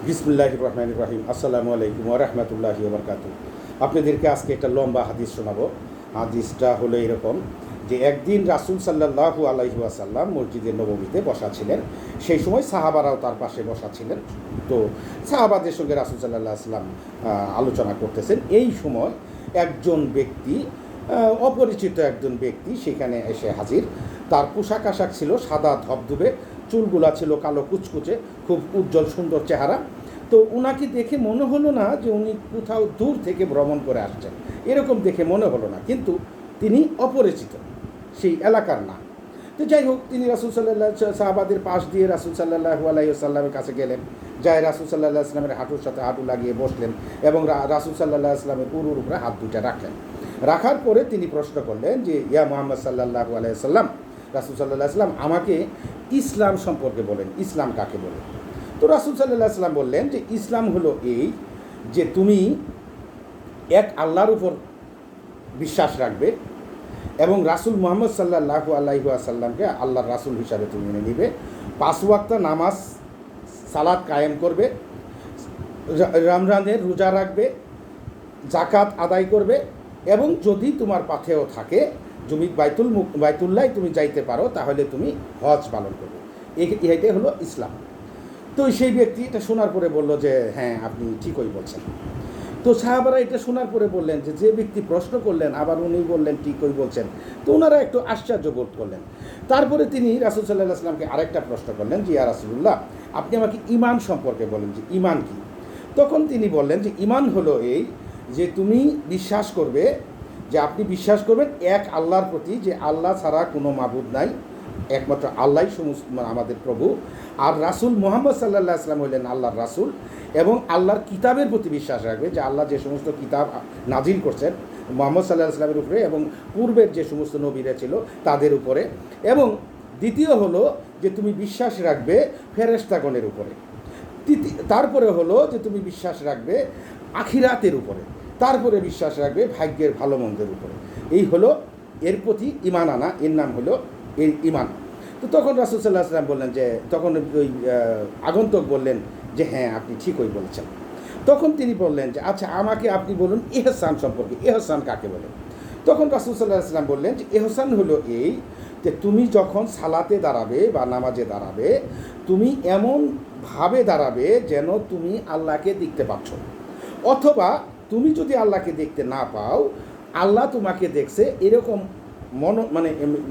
বিসমিল্লাহির রহমানির রহিম। আসসালামু আলাইকুম ওয়া রাহমাতুল্লাহি ওয়া বারাকাতুহু। আপনাদেরকে আজকে একটা লম্বা হাদিস শোনাবো। হাদিসটা হলো এরকম যে একদিন রাসূল সাল্লাল্লাহু আলাইহি ওয়াসাল্লাম মসজিদে নববীতে বসা ছিলেন। সেই সময় সাহাবারাও তার পাশে বসা ছিলেন। তো সাহাবাদের সঙ্গে রাসূল সাল্লাল্লাহু আলাইহি ওয়াসাল্লাম আলোচনা করতেছেন। এই সময় একজন ব্যক্তি, অপরিচিত একজন ব্যক্তি সেখানে এসে হাজির। তার পোশাক আশাক ছিল সাদা ধবধবে, চুলগুলা ছিল কালো কুচকুচে, খুব উজ্জ্বল সুন্দর চেহারা। তো ওনাকে দেখে মনে হলো না যে উনি কোথাও দূর থেকে ভ্রমণ করে আসছেন, এরকম দেখে মনে হলো না, কিন্তু তিনি অপরিচিত, সেই এলাকার না। তো যাই হোক, তিনি রাসূল সাল্লাল্লাহু সাহাবাদের পাশ দিয়ে রাসূল সাল্লাল্লাহু আলাইহি ওয়াসাল্লামের কাছে গেলেন। যাই রাসূল সাল্লাল্লাহু আলাইহি ওয়াসাল্লামের হাঁটুর সাথে হাঁটু লাগিয়ে বসলেন এবং রাসূল সাল্লাল্লাহু আলাইহি ওয়াসাল্লামের উরুর উপরে হাত দুইটা রাখলেন। রাখার পরে তিনি প্রশ্ন করলেন যে ইয়া মুহাম্মদ সাল্লাল্লাহু আলাইহি ওয়াসাল্লাম, রাসূল সাল্লাল্লাহু আলাইহি ওয়াসাল্লাম আমাকে ইসলাম সম্পর্কে বলেন, ইসলাম কাকে বলে? তো রাসূল সাল্লাল্লাহু আলাইহি ওয়াসাল্লাম বললেন যে ইসলাম হলো এই যে তুমি এক আল্লাহর উপর বিশ্বাস রাখবে এবং রাসূল মুহাম্মদ সাল্লাল্লাহু আলাইহি ওয়াসাল্লামকে আল্লাহর রাসূল হিসাবে তুমি মেনে নিবে, 5 ওয়াক্ত নামাজ সালাত কায়েম করবে, রমজানের রোজা রাখবে, জাকাত আদায় করবে এবং যদি তোমার পাথেও থাকে তুমি বাইতুল্লাহ তুমি যাইতে পারো তাহলে তুমি হজ পালন করবে। এইটাই হলো ইসলাম। তো সেই ব্যক্তি এটা শোনার পরে বলল যে হ্যাঁ, আপনি ঠিকই বলছেন। তো সাহাবারা এটা শোনার পরে বললেন যে ব্যক্তি প্রশ্ন করলেন আবার উনি বললেন ঠিকই বলছেন। তো ওনারা একটু আশ্চর্য বোধ করলেন। তারপরে তিনি রাসূল সাল্লাল্লাহু আলাইহি ওয়াসাল্লামকে আরেকটা প্রশ্ন করলেন যে ইয়া রাসূলুল্লাহ, আপনি আমাকে ঈমান সম্পর্কে বলেন যে ঈমান কি? তখন তিনি বললেন যে ঈমান হলো এই যে তুমি বিশ্বাস করবে, যে আপনি বিশ্বাস করবেন এক আল্লাহর প্রতি, যে আল্লাহ ছাড়া কোনো মাবুদ নাই, একমাত্র আল্লাহই সমস্ত আমাদের প্রভু, আর রাসূল মুহাম্মদ সাল্লাল্লাহু আলাইহি ওয়াসাল্লাম হলেন আল্লাহর রাসূল, এবং আল্লাহর কিতাবের প্রতি বিশ্বাস রাখবে, যে আল্লাহ যে সমস্ত কিতাব নাজিল করছেন মুহাম্মদ সাল্লাল্লাহু আলাইহি ওয়াসাল্লামের উপরে এবং পূর্বের যে সমস্ত নবীরা ছিল তাদের উপরে, এবং দ্বিতীয় হলো যে তুমি বিশ্বাস রাখবে ফেরেশতাগণের উপরে, তারপরে হলো যে তুমি বিশ্বাস রাখবে আখিরাতের উপরে, তারপরে বিশ্বাস রাখবে ভাগ্যের ভালো মন্দের উপরে। এই হলো এর প্রতি ঈমান আনা, এর নাম হলো এই ঈমান। তো তখন রাসূল সাল্লাল্লাহু আলাইহি ওয়াসাল্লাম বললেন যে, তখন ওই আগন্তুক বললেন যে হ্যাঁ, আপনি ঠিকই বলেছেন। তখন তিনি বললেন যে আচ্ছা, আমাকে আপনি বলুন ইহসান সম্পর্কে, ইহসান কাকে বলে? তখন রাসূল সাল্লাল্লাহু আলাইহি ওয়াসাল্লাম বললেন যে ইহসান হলো এই যে তুমি যখন সালাতে দাঁড়াবে বা নামাজে দাঁড়াবে, তুমি এমনভাবে দাঁড়াবে যেন তুমি আল্লাহকে দেখতে পাচ্ছ, অথবা তুমি যদি আল্লাহকে দেখতে না পাও, আল্লাহ তোমাকে দেখছে, এরকম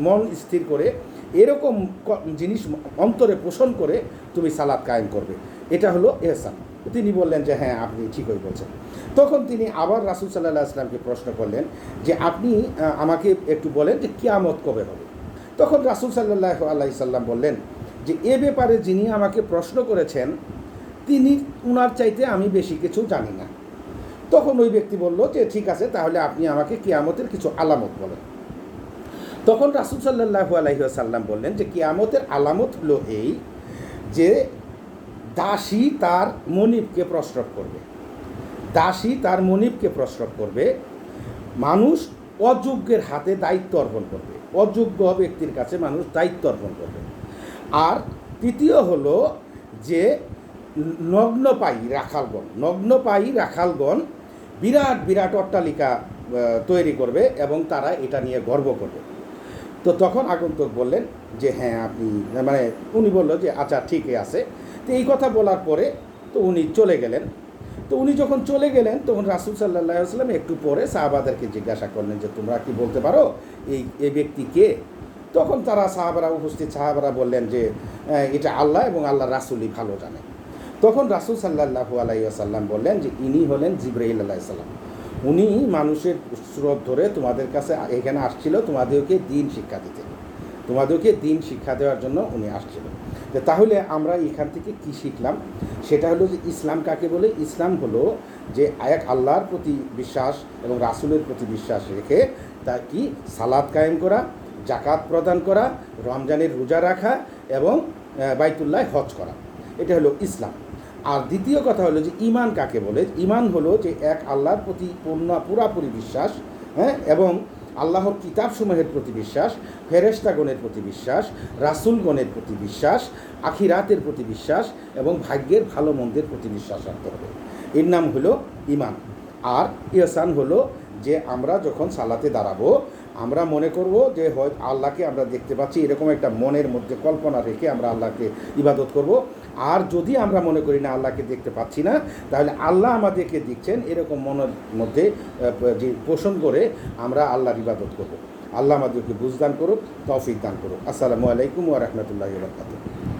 মন স্থির করে এরকম জিনিস অন্তরে পোষণ করে তুমি সালাত কায়েম করবে। এটা হলো ইহসান। তিনি বললেন যে হ্যাঁ, আপনি ঠিকই বলছেন। তখন তিনি আবার রাসূল সাল্লাল্লাহু আলাইহি ওয়াসাল্লামকে প্রশ্ন করলেন যে আপনি আমাকে একটু বলেন যে কিয়ামত কবে হবে? তখন রাসূল সাল্লাল্লাহু আলাইহি ওয়াসাল্লাম বললেন যে এ ব্যাপারে যিনি আমাকে প্রশ্ন করেছেন তিনি, উনার চাইতে আমি বেশি কিছু জানি না। তখন ওই ব্যক্তি বলল যে ঠিক আছে, তাহলে আপনি আমাকে কিয়ামতের কিছু আলামত বলেন। তখন রাসূল সাল্লাল্লাহু আলাইহি ওয়াসাল্লাম বললেন যে কিয়ামতের আলামত হলো এই যে দাসী তার মনিবকে প্রস্রাব করবে, দাসী তার মনিবকে প্রস্রাব করবে, মানুষ অযোগ্যের হাতে দায়িত্ব অর্পণ করবে, অযোগ্য ব্যক্তির কাছে মানুষ দায়িত্ব অর্পণ করবে। আর তৃতীয় হলো যে নগ্নপায়ী রাখালগণ বিরাট বিরাট অট্টালিকা তৈরি করবে এবং তারা এটা নিয়ে গর্ব করবে। তো তখন আগন্তুক বললেন যে হ্যাঁ, আপনি উনি বলল যে আচ্ছা ঠিকই আছে। তো এই কথা বলার পরে তো উনি চলে গেলেন। তো উনি যখন চলে গেলেন তখন রাসূল সাল্লাল্লাহু আলাইহি ওয়াসাল্লাম একটু পরে সাহাবাদেরকে জিজ্ঞাসা করলেন যে তোমরা কি বলতে পারো এই ব্যক্তি কে? তখন তারা উপস্থিত সাহাবারা বললেন যে এটা আল্লাহ এবং আল্লাহর রাসূলই ভালো জানেন। তখন রাসূল সাল্লাল্লাহু আলাইহি ওয়াসাল্লাম বললেন যে ইনি হলেন জিবরাইল আলাইহিস সালাম। উনি মানুষের স্রোত ধরে তোমাদের কাছে এখানে আসছিল তোমাদেরকে দিন শিক্ষা দিতে, তোমাদেরকে দিন শিক্ষা দেওয়ার জন্য উনি আসছিল। তাহলে আমরা এখান থেকে কি শিখলাম? সেটা হলো যে ইসলাম কাকে বলে? ইসলাম হলো যে এক আল্লাহর প্রতি বিশ্বাস এবং রাসূলের প্রতি বিশ্বাস রেখে তা কি সালাত কায়েম করা, জাকাত প্রদান করা, রমজানের রোজা রাখা এবং বাইতুল্লাহ হজ করা, এটা হলো ইসলাম। আর দ্বিতীয় কথা হলো যে ঈমান কাকে বলে? ঈমান হলো যে এক আল্লাহর প্রতি পুরাপুরি বিশ্বাস, হ্যাঁ, এবং আল্লাহর কিতাবসমূহের প্রতি বিশ্বাস, ফেরেশতাগণের প্রতি বিশ্বাস, রাসূলগণের প্রতি বিশ্বাস, আখিরাতের প্রতি বিশ্বাস এবং ভাগ্যের ভালো মন্দের প্রতি বিশ্বাস রাখতে হবে। এর নাম হলো ঈমান। আর ইহসান হলো যে আমরা যখন সালাতে দাঁড়াবো আমরা মনে করব যে হয় আল্লাহকে আমরা দেখতে পাচ্ছি, এরকম একটা মনের মধ্যে কল্পনা রেখে আমরা আল্লাহকে ইবাদত করব। আর যদি আমরা মনে করি না আল্লাহকে দেখতে পাচ্ছি না, তাহলে আল্লাহ আমাদেরকে দেখছেন এরকম মনের মধ্যে যে পোষণ করে আমরা আল্লাহর ইবাদত করব। আল্লাহ আমাদেরকে বুঝদান করুক, তৌফিক দান করুক। আসসালামু আলাইকুম ওয়া রাহমাতুল্লাহি ওয়া বারাকাতুহু।